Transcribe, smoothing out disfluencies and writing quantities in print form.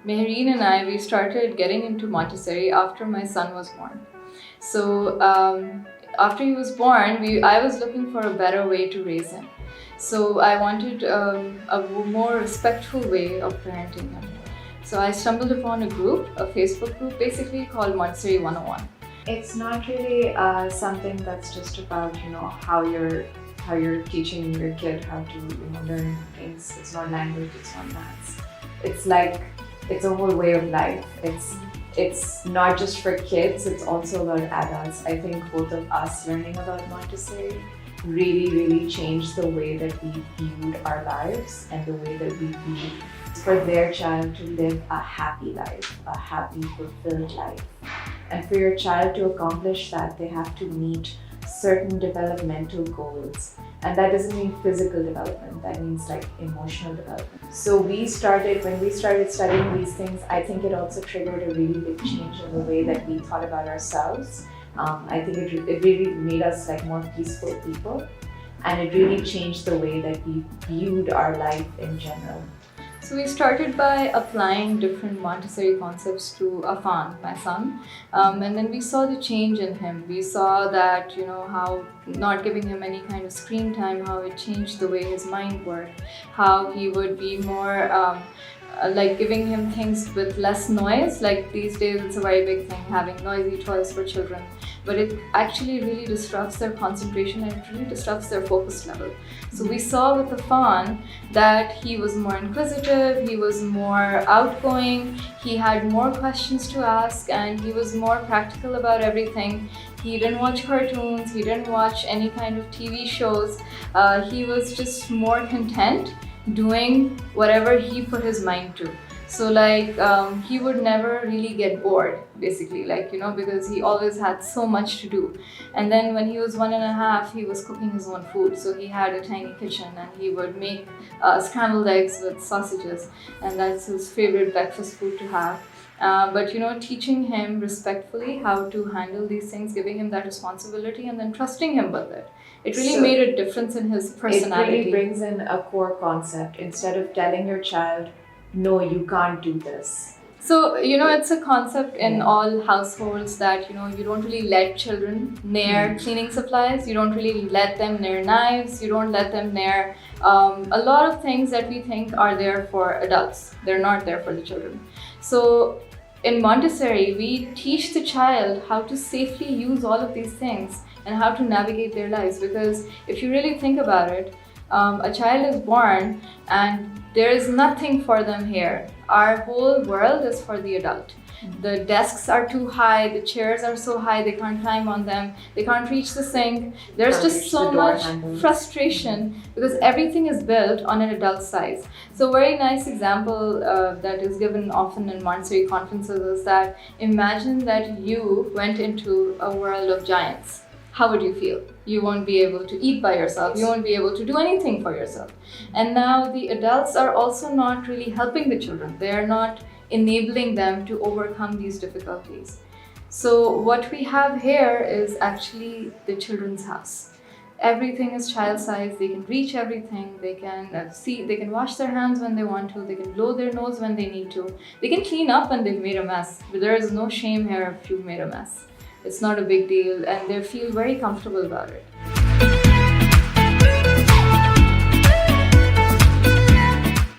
Mehreen and I, we started getting into Montessori after my son was born. So after he was born, I was looking for a better way to raise him. So I wanted a more respectful way of parenting him. So I stumbled upon a group, a Facebook group, basically called Montessori 101. It's not really something that's just about how you're teaching your kid how to learn things. It's not language. It's not maths. It's a whole way of life. It's not just for kids. It's also about adults. I think both of us learning about Montessori really changed the way that we viewed our lives and the way that we viewed for their child to live a happy life, a happy, fulfilled life. And for your child to accomplish that, they have to meet certain developmental goals. And that doesn't mean physical development, that means like emotional development. So when we started studying these things, I think it also triggered a really big change in the way that we thought about ourselves. I think it really made us like more peaceful people, and it really changed the way that we viewed our life in general. So we started by applying different Montessori concepts to Afan, my son, and then we saw the change in him. We saw that, how not giving him any kind of screen time, how it changed the way his mind worked, how he would be more like giving him things with less noise. Like these days, it's a very big thing having noisy toys for children, but it actually really disrupts their concentration and it really disrupts their focus level. So we saw with the fawn that he was more inquisitive, he was more outgoing, he had more questions to ask, and he was more practical about everything. He didn't watch cartoons, he didn't watch any kind of TV shows. He was just more content doing whatever he put his mind to. So he would never really get bored, basically, because he always had so much to do. And then when he was 1.5, he was cooking his own food. So he had a tiny kitchen and he would make scrambled eggs with sausages, and that's his favorite breakfast food to have. But teaching him respectfully how to handle these things, giving him that responsibility, and then trusting him with it. It really made a difference in his personality. It really brings in a core concept. Instead of telling your child, no, you can't do this. So, it's a concept in all households that, you don't really let children near cleaning supplies. You don't really let them near knives. You don't let them near a lot of things that we think are there for adults. They're not there for the children. So in Montessori, we teach the child how to safely use all of these things and how to navigate their lives. Because if you really think about it, a child is born and there is nothing for them here. Our whole world is for the adult. The desks are too high, the chairs are so high, they can't climb on them, they can't reach the sink. There's just so much frustration because everything is built on an adult size. So a very nice example that is given often in Montessori conferences is that imagine that you went into a world of giants. How would you feel? You won't be able to eat by yourself. You won't be able to do anything for yourself. And now the adults are also not really helping the children. They are not enabling them to overcome these difficulties. So what we have here is actually the children's house. Everything is child-sized. They can reach everything. They can see. They can wash their hands when they want to. They can blow their nose when they need to. They can clean up when they've made a mess. But there is no shame here if you've made a mess. It's not a big deal, and they feel very comfortable about it.